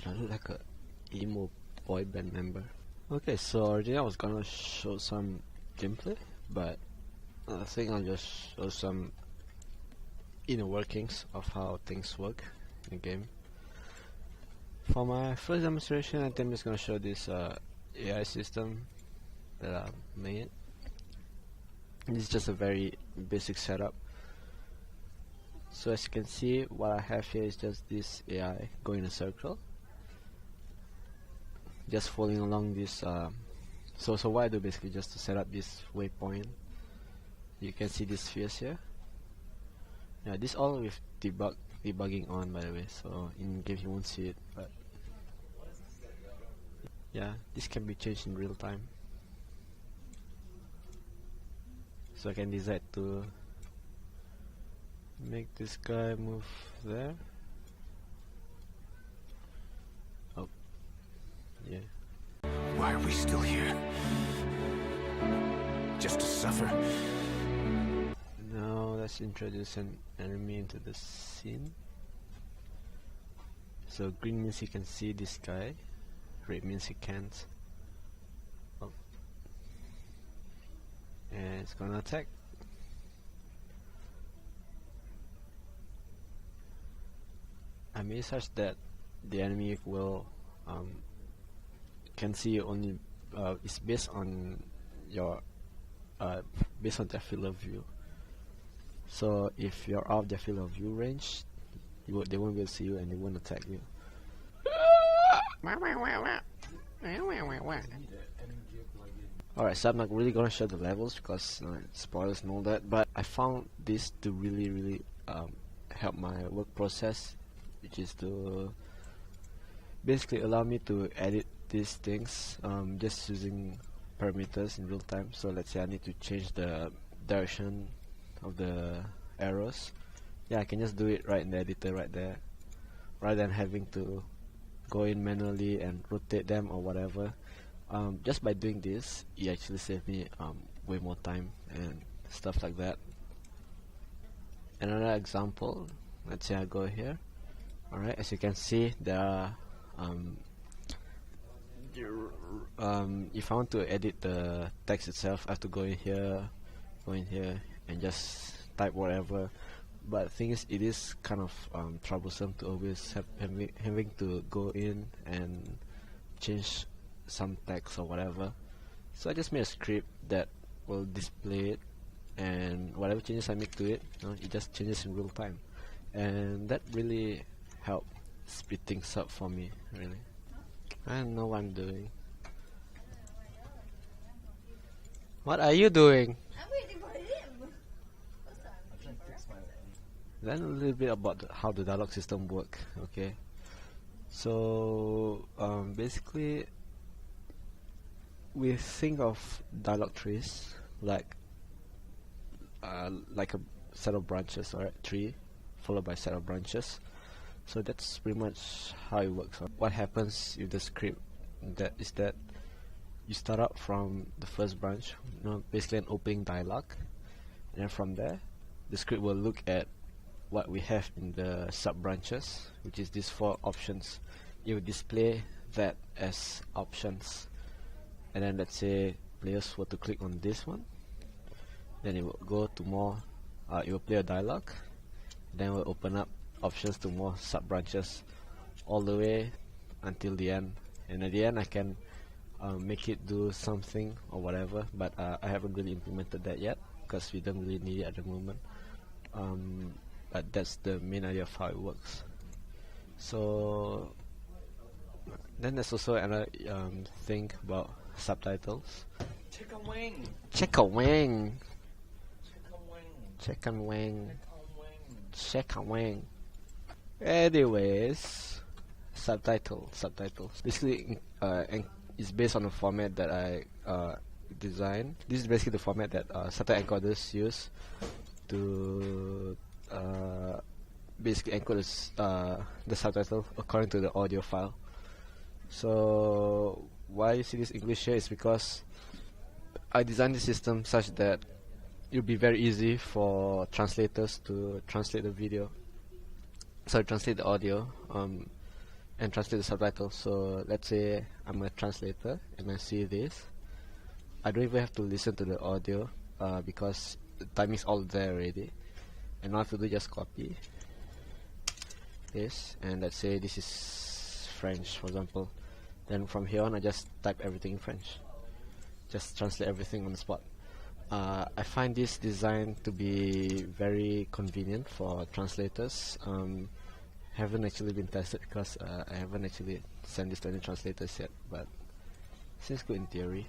God, I look like a emo boy band member. Okay, so originally I was gonna show some gameplay, but I think I'll just show some inner workings of how things work in the game. For my first demonstration, I think I'm just gonna show this AI system that I made. This is just a very basic setup. So as you can see, what I have here is just this AI going in a circle, just following along this. So what I do basically just to set up this waypoint. You can see these spheres here. Yeah, this all with debugging on, by the way. So in game you won't see it, but yeah, this can be changed in real time. So I can decide to make this guy move there. Oh, yeah. Why are we still here? Just to suffer? Now let's introduce an enemy into the scene. So green means he can see this guy, red means he can't. Oh. And it's gonna attack. I made such that the enemy will can see only it's based on your based on their field of view. So if you're out of their field of view range, they won't be able to see you and they won't attack you. Alright, so I'm not really gonna show the levels because spoilers and all that, but I found this to really help my work process, which is to basically allow me to edit these things just using parameters in real time. So let's say I need to change the direction of the arrows. Yeah, I can just do it right in the editor right there, rather than having to go in manually and rotate them or whatever. Just by doing this, it actually saved me way more time and stuff like that. Another example, let's say I go here. Alright, as you can see, there are if I want to edit the text itself, I have to go in here, and just type whatever. But the thing is, it is kind of troublesome to always having to go in and change some text or whatever. So I just made a script that will display it, and whatever changes I make to it, it just changes in real time, and that really helped speed things up for me. Really, I don't know what I'm doing. What are you doing? I'm waiting for him. Then a little bit about how the dialogue system work. Okay, so basically we think of dialogue trees like a set of branches, or a tree followed by a set of branches. So that's pretty much how it works. What happens with the script is that you start out from the first branch, basically an opening dialogue, and then from there the script will look at what we have in the sub branches, which is these 4 options. It will display that as options, and then let's say players were to click on this one, then it will go to more, it will play a dialogue, then it will open up options to more sub branches all the way until the end. And at the end I can make it do something or whatever, but I haven't really implemented that yet because we don't really need it at the moment. But that's the main idea of how it works. So then there's also another thing about subtitles. Chicken wing. Chicken wing. Chicken wing. Chicken wing. Anyways, subtitles. Basically, it's based on a format that I designed. This is basically the format that subtitle encoders use to basically encode the subtitle according to the audio file. So why you see this English here is because I designed the system such that it will be very easy for translators to translate the video, translate the audio, and and translate the subtitles. So let's say I'm a translator and I see this. I don't even have to listen to the audio because the timing's all there already. And all I have to do is just copy this, and let's say this is French, for example. Then from here on, I just type everything in French. Just translate everything on the spot. I find this design to be very convenient for translators. Haven't actually been tested because I haven't actually sent this to any translators yet, but seems good in theory.